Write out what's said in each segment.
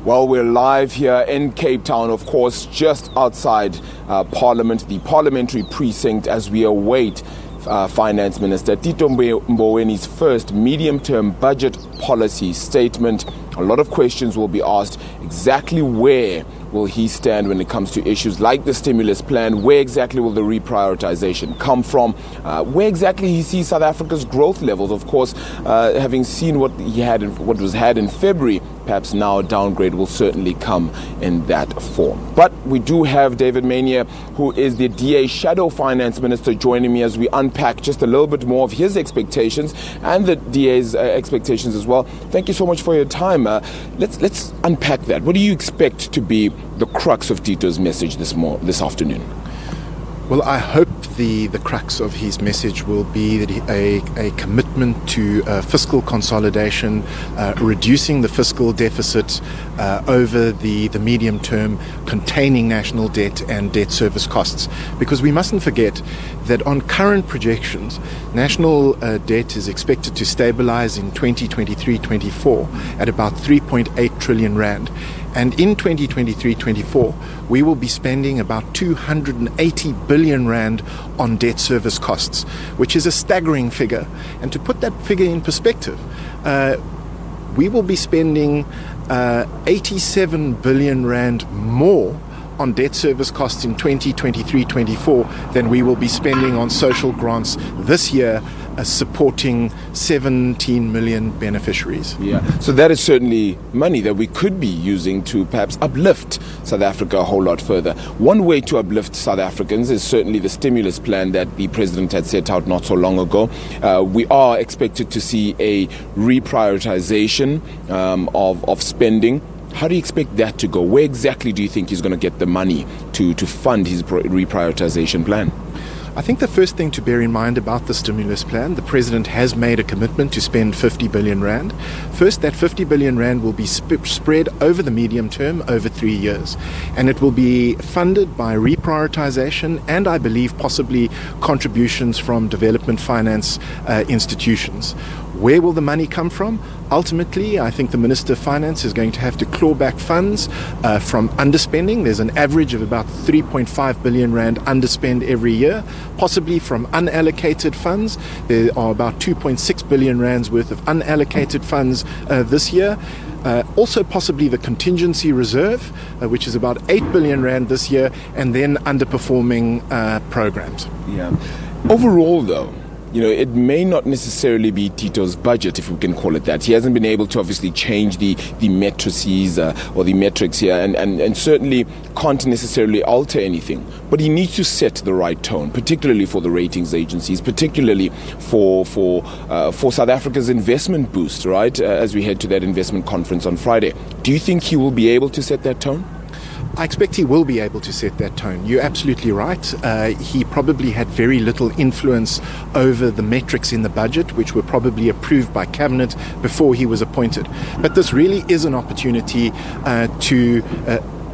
Well, we're live here in Cape Town, of course, just outside Parliament, the parliamentary precinct, as we await Finance Minister Tito Mboweni's first medium-term budget policy statement. A lot of questions will be asked. Exactly where will he stand when it comes to issues like the stimulus plan? Where exactly will the reprioritization come from? Where exactly he sees South Africa's growth levels? Of course, having seen what was had in February, perhaps now a downgrade will certainly come in that form. But we do have David Mania, who is the DA Shadow Finance Minister, joining me as we unpack just a little bit more of his expectations and the DA's expectations as well. Thank you so much for your time. Let's unpack that. What do you expect to be the crux of Tito's message this afternoon? Well, I hope the crux of his message will be that a commitment to fiscal consolidation, reducing the fiscal deficit over the medium term, containing national debt and debt service costs. Because we mustn't forget that on current projections, national debt is expected to stabilize in 2023-24 at about 3.8 trillion rand. And in 2023-24, we will be spending about 280 billion rand on debt service costs, which is a staggering figure. And to put that figure in perspective, we will be spending 87 billion rand more on debt service costs in 2023-24 than we will be spending on social grants this year, supporting 17 million beneficiaries. Yeah, so that is certainly money that we could be using to perhaps uplift South Africa a whole lot further. One way to uplift South Africans is certainly the stimulus plan that the president had set out not so long ago. We are expected to see a reprioritization of spending. How do you expect that to go? Where exactly do you think he's going to get the money to fund his reprioritization plan? I think the first thing to bear in mind about the stimulus plan, the president has made a commitment to spend 50 billion rand. First, that 50 billion rand will be spread over the medium term, over 3 years. And it will be funded by reprioritization and, I believe, possibly contributions from development finance institutions. Where will the money come from? Ultimately, I think the Minister of Finance is going to have to claw back funds from underspending. There's an average of about 3.5 billion rand underspend every year, possibly from unallocated funds. There are about 2.6 billion rands worth of unallocated funds this year. Also possibly the contingency reserve, which is about 8 billion rand this year, and then underperforming programs. Yeah. Overall, though, it may not necessarily be Tito's budget, if we can call it that. He hasn't been able to obviously change the matrices or the metrics here, and certainly can't necessarily alter anything. But he needs to set the right tone, particularly for the ratings agencies, particularly for South Africa's investment boost, right? As we head to that investment conference on Friday. Do you think he will be able to set that tone? I expect he will be able to set that tone. You're absolutely right. He probably had very little influence over the metrics in the budget, which were probably approved by Cabinet before he was appointed. But this really is an opportunity to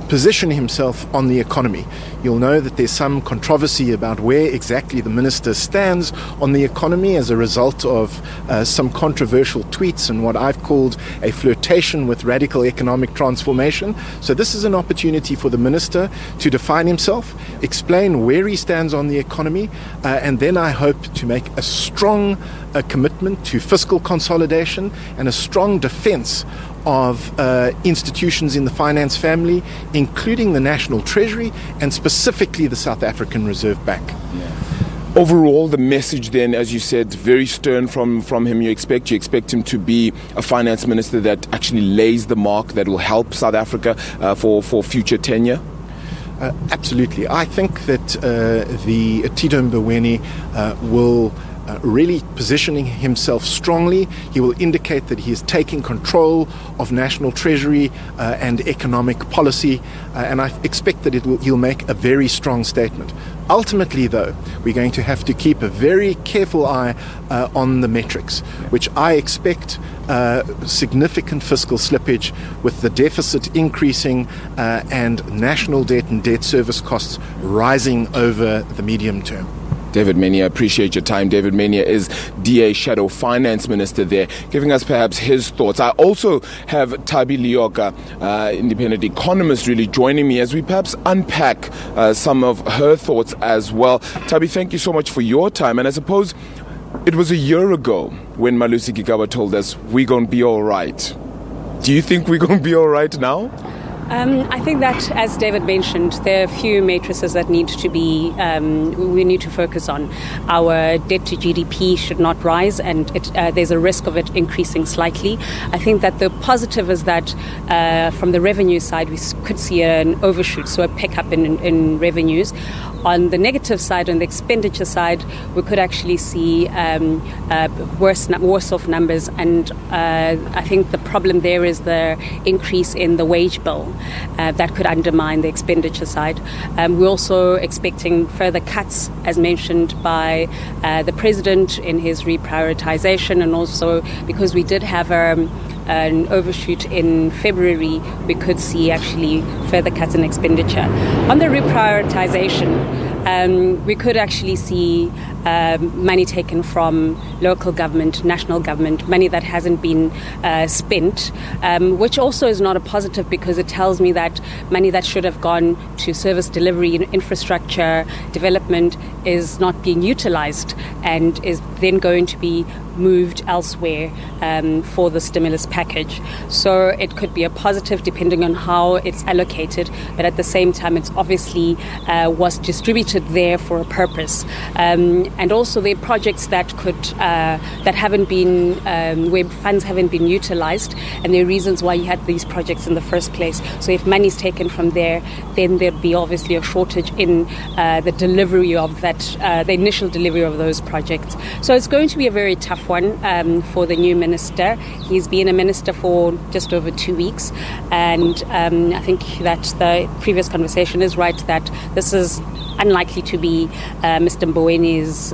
position himself on the economy. You'll know that there's some controversy about where exactly the minister stands on the economy as a result of some controversial tweets and what I've called a flirtation with radical economic transformation. So this is an opportunity for the minister to define himself, explain where he stands on the economy, and then I hope to make a strong commitment to fiscal consolidation and a strong defense of institutions in the finance family, including the National Treasury and specifically the South African Reserve Bank. Yeah. Overall, the message then, as you said, very stern from him. You expect him to be a finance minister that actually lays the mark that will help South Africa for future tenure? Absolutely. I think that the Tito Mboweni will really positioning himself strongly. He will indicate that he is taking control of national treasury and economic policy, and I expect that he'll make a very strong statement. Ultimately, though, we're going to have to keep a very careful eye on the metrics, which I expect significant fiscal slippage with the deficit increasing and national debt and debt service costs rising over the medium term. David Mania, I appreciate your time. David Mania is DA Shadow Finance Minister there, giving us perhaps his thoughts. I also have Tabi Leoka, independent economist, really joining me as we perhaps unpack some of her thoughts as well. Tabi, thank you so much for your time. And I suppose it was a year ago when Malusi Gigaba told us we're going to be all right. Do you think we're going to be all right now? I think that, as David mentioned, there are a few matrices that need to be, we need to focus on. Our debt to GDP should not rise, and there's a risk of it increasing slightly. I think that the positive is that from the revenue side, we could see an overshoot, so a pickup in revenues. On the negative side, on the expenditure side, we could actually see worse off numbers, and I think the problem there is the increase in the wage bill that could undermine the expenditure side. We're also expecting further cuts, as mentioned by the President in his reprioritization, and also because we did have an overshoot in February, we could see actually further cuts in expenditure. On the reprioritization, we could actually see money taken from local government, national government, money that hasn't been spent, which also is not a positive, because it tells me that money that should have gone to service delivery and infrastructure development is not being utilized and is then going to be moved elsewhere for the stimulus package. So it could be a positive depending on how it's allocated, but at the same time it's obviously was distributed there for a purpose. And also there are projects that could that haven't been where funds haven't been utilized, and there are reasons why you had these projects in the first place. So if money is taken from there, then there'd be obviously a shortage in the delivery of that, the initial delivery of those projects. So it's going to be a very tough one for the new minister. He's been a minister for just over 2 weeks, and I think that the previous conversation is right, that this is unlikely to be Mr. Mboweni's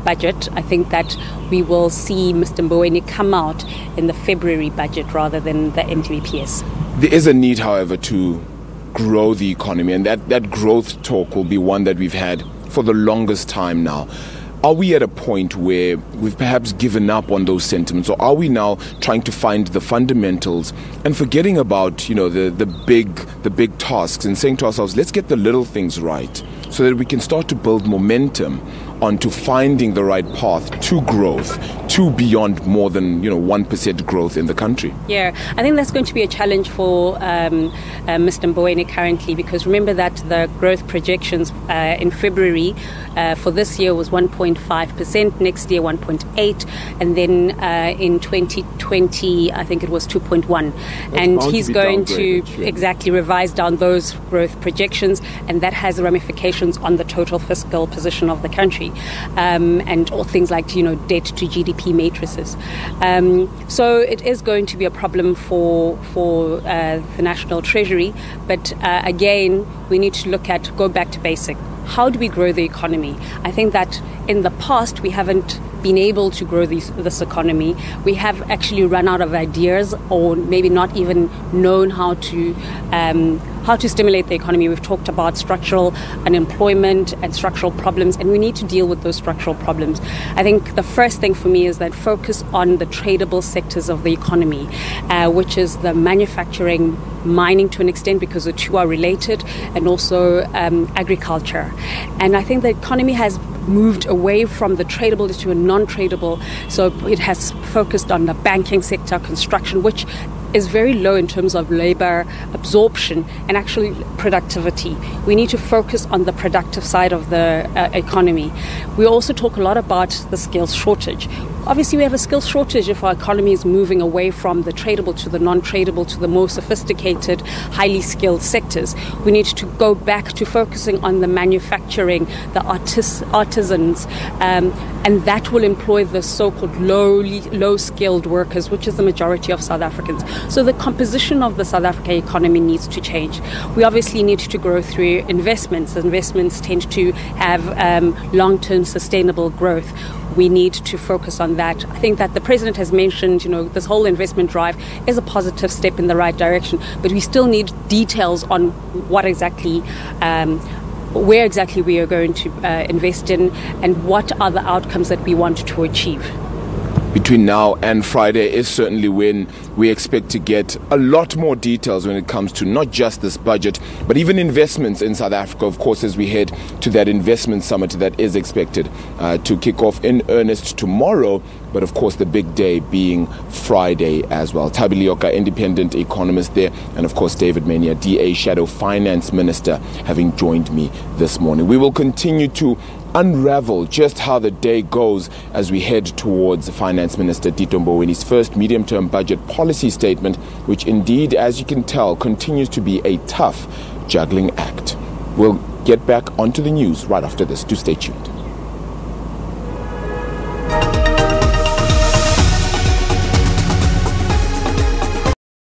budget. I think that we will see Mr. Mboweni come out in the February budget rather than the NDPS. There is a need, however, to grow the economy, and that growth talk will be one that we've had for the longest time now. Are we at a point where we've perhaps given up on those sentiments, or are we now trying to find the fundamentals and forgetting about, the big tasks, and saying to ourselves, let's get the little things right so that we can start to build momentum onto finding the right path to growth, to beyond more than 1% growth in the country? Yeah, I think that's going to be a challenge for Mr. Mboweni currently, because remember that the growth projections in February for this year was 1.5%, next year 1.8%, and then in 2020 I think it was 2.1%. And he's going to exactly revise down those growth projections, and that has ramifications on the total fiscal position of the country. And all things like debt to GDP matrices. So it is going to be a problem for the National Treasury. But again, we need to go back to basic. How do we grow the economy? I think that in the past we haven't been able to grow this economy. We have actually run out of ideas, or maybe not even known how to stimulate the economy. We've talked about structural unemployment and structural problems, and we need to deal with those structural problems. I think the first thing for me is that focus on the tradable sectors of the economy, which is the manufacturing, mining to an extent, because the two are related, and also agriculture. And I think the economy has moved away from the tradable to a non-tradable. So it has focused on the banking sector, construction, which is very low in terms of labor absorption and actually productivity. We need to focus on the productive side of the economy. We also talk a lot about the skills shortage. Obviously, we have a skills shortage if our economy is moving away from the tradable to the non-tradable to the more sophisticated, highly skilled sectors. We need to go back to focusing on the manufacturing, the artisans, and that will employ the so-called low-skilled workers, which is the majority of South Africans. So the composition of the South African economy needs to change. We obviously need to grow through investments. Investments tend to have long-term sustainable growth. We need to focus on that. I think that the President has mentioned, this whole investment drive is a positive step in the right direction, but we still need details on what exactly where exactly we are going to invest in, and what are the outcomes that we want to achieve. Between now and Friday is certainly when we expect to get a lot more details when it comes to not just this budget, but even investments in South Africa, of course, as we head to that investment summit that is expected to kick off in earnest tomorrow, but of course the big day being Friday as well. Thabi Leoka, independent economist there, and of course David Mania, DA Shadow Finance Minister, having joined me this morning. We will continue to unravel just how the day goes as we head towards Finance Minister Tito Mboweni's first medium-term budget policy statement, which indeed, as you can tell, continues to be a tough juggling act. We'll get back onto the news right after this. Do stay tuned.